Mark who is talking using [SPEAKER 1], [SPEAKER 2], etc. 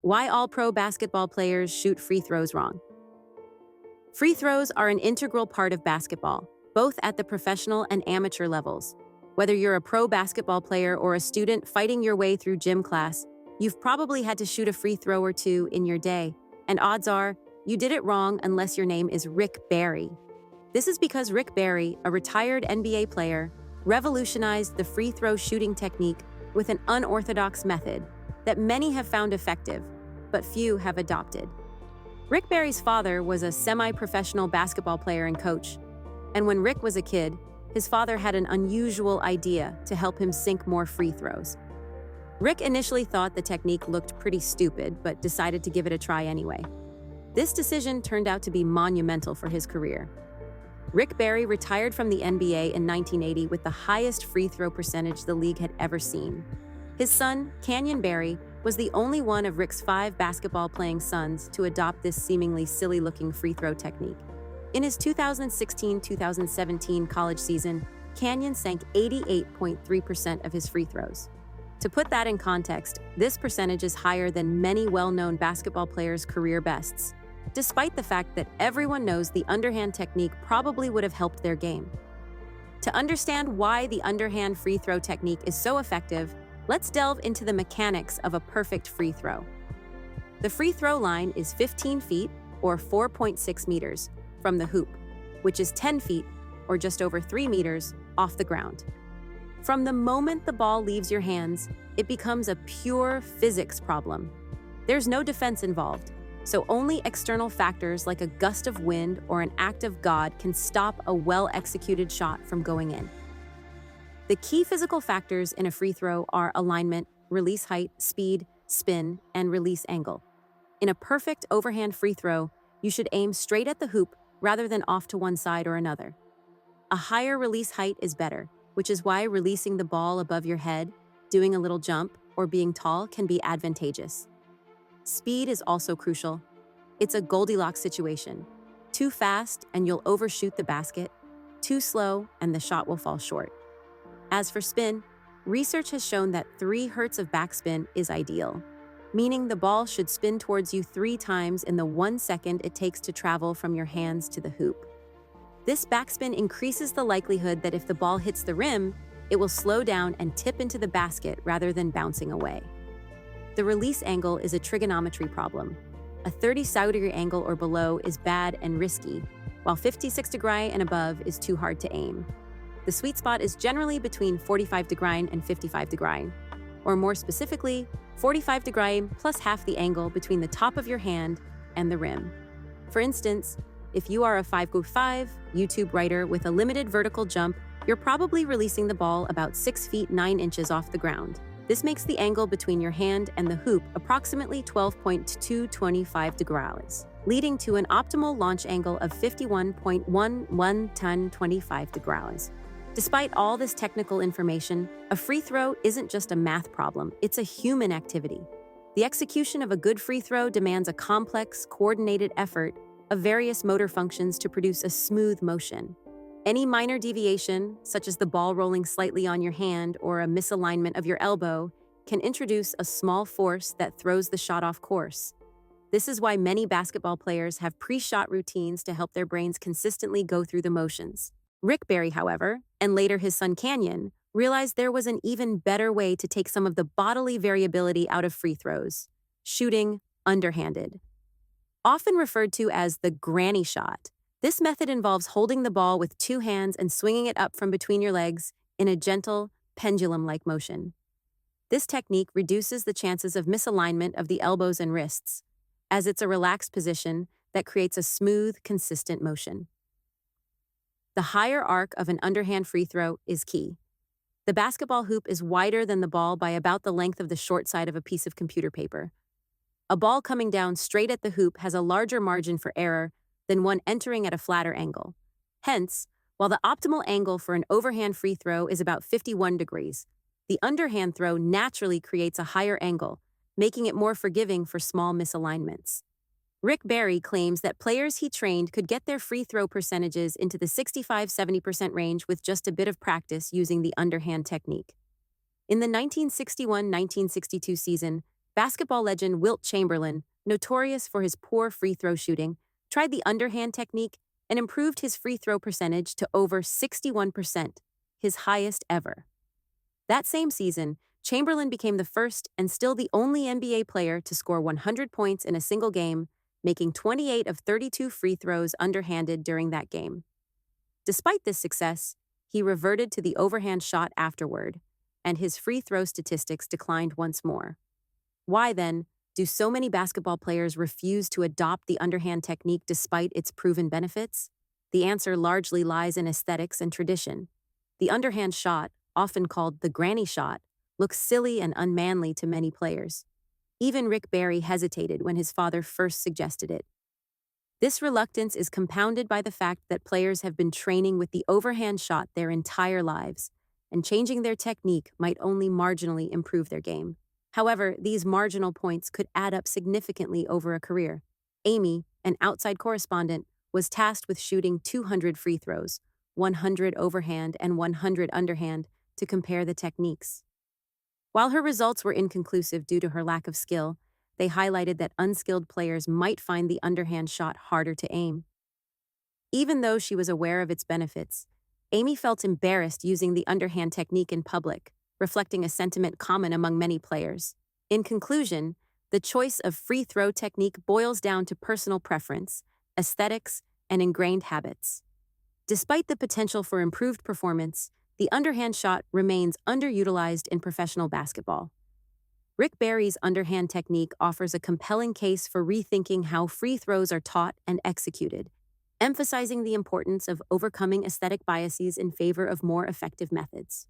[SPEAKER 1] Why all pro basketball players shoot free throws wrong. Free throws are an integral part of basketball, both at the professional and amateur levels. Whether you're a pro basketball player or a student fighting your way through gym class, you've probably had to shoot a free throw or two in your day, and odds are, you did it wrong unless your name is Rick Barry. This is because Rick Barry, a retired NBA player, revolutionized the free throw shooting technique with an unorthodox method that many have found effective, but few have adopted. Rick Barry's father was a semi-professional basketball player and coach, and when Rick was a kid, his father had an unusual idea to help him sink more free throws. Rick initially thought the technique looked pretty stupid, but decided to give it a try anyway. This decision turned out to be monumental for his career. Rick Barry retired from the NBA in 1980 with the highest free throw percentage the league had ever seen. His son, Canyon Barry, was the only one of Rick's 5 basketball-playing sons to adopt this seemingly silly-looking free throw technique. In his 2016-2017 college season, Canyon sank 88.3% of his free throws. To put that in context, this percentage is higher than many well-known basketball players' career bests, despite the fact that everyone knows the underhand technique probably would have helped their game. To understand why the underhand free throw technique is so effective, let's delve into the mechanics of a perfect free throw. The free throw line is 15 feet, or 4.6 meters, from the hoop, which is 10 feet, or just over 3 meters, off the ground. From the moment the ball leaves your hands, it becomes a pure physics problem. There's no defense involved, so only external factors like a gust of wind or an act of God can stop a well-executed shot from going in. The key physical factors in a free throw are alignment, release height, speed, spin, and release angle. In a perfect overhand free throw, you should aim straight at the hoop rather than off to one side or another. A higher release height is better, which is why releasing the ball above your head, doing a little jump, or being tall can be advantageous. Speed is also crucial. It's a Goldilocks situation. Too fast and you'll overshoot the basket. Too slow and the shot will fall short. As for spin, research has shown that 3 hertz of backspin is ideal, meaning the ball should spin towards you 3 times in the 1 second it takes to travel from your hands to the hoop. This backspin increases the likelihood that if the ball hits the rim, it will slow down and tip into the basket rather than bouncing away. The release angle is a trigonometry problem. A 30-degree angle or below is bad and risky, while 56-degree and above is too hard to aim. The sweet spot is generally between 45-degree and 55-degree, or more specifically, 45-degree plus half the angle between the top of your hand and the rim. For instance, if you are a 5'5" YouTube writer with a limited vertical jump, you're probably releasing the ball about 6 feet 9 inches off the ground. This makes the angle between your hand and the hoop approximately 12.225 degrees, leading to an optimal launch angle of 51.1125 degrees. Despite all this technical information, a free throw isn't just a math problem, it's a human activity. The execution of a good free throw demands a complex, coordinated effort of various motor functions to produce a smooth motion. Any minor deviation, such as the ball rolling slightly on your hand or a misalignment of your elbow, can introduce a small force that throws the shot off course. This is why many basketball players have pre-shot routines to help their brains consistently go through the motions. Rick Barry, however, and later his son Canyon, realized there was an even better way to take some of the bodily variability out of free throws: shooting underhanded. Often referred to as the granny shot, this method involves holding the ball with 2 hands and swinging it up from between your legs in a gentle, pendulum-like motion. This technique reduces the chances of misalignment of the elbows and wrists, as it's a relaxed position that creates a smooth, consistent motion. The higher arc of an underhand free throw is key. The basketball hoop is wider than the ball by about the length of the short side of a piece of computer paper. A ball coming down straight at the hoop has a larger margin for error than one entering at a flatter angle. Hence, while the optimal angle for an overhand free throw is about 51 degrees, the underhand throw naturally creates a higher angle, making it more forgiving for small misalignments. Rick Barry claims that players he trained could get their free throw percentages into the 65–70% range with just a bit of practice using the underhand technique. In the 1961-1962 season, Basketball legend Wilt Chamberlain, notorious for his poor free throw shooting, tried the underhand technique and improved his free throw percentage to over 61%, his highest ever. That same season, Chamberlain became the first and still the only NBA player to score 100 points in a single game, making 28 of 32 free throws underhanded during that game. Despite this success, he reverted to the overhand shot afterward, and his free throw statistics declined once more. Why, then, do so many basketball players refuse to adopt the underhand technique despite its proven benefits? The answer largely lies in aesthetics and tradition. The underhand shot, often called the granny shot, looks silly and unmanly to many players. Even Rick Barry hesitated when his father first suggested it. This reluctance is compounded by the fact that players have been training with the overhand shot their entire lives, and changing their technique might only marginally improve their game. However, these marginal points could add up significantly over a career. Amy, an outside correspondent, was tasked with shooting 200 free throws, 100 overhand and 100 underhand, to compare the techniques. While her results were inconclusive due to her lack of skill, they highlighted that unskilled players might find the underhand shot harder to aim. Even though she was aware of its benefits, Amy felt embarrassed using the underhand technique in public, reflecting a sentiment common among many players. In conclusion, the choice of free throw technique boils down to personal preference, aesthetics, and ingrained habits. Despite the potential for improved performance, the underhand shot remains underutilized in professional basketball. Rick Barry's underhand technique offers a compelling case for rethinking how free throws are taught and executed, emphasizing the importance of overcoming aesthetic biases in favor of more effective methods.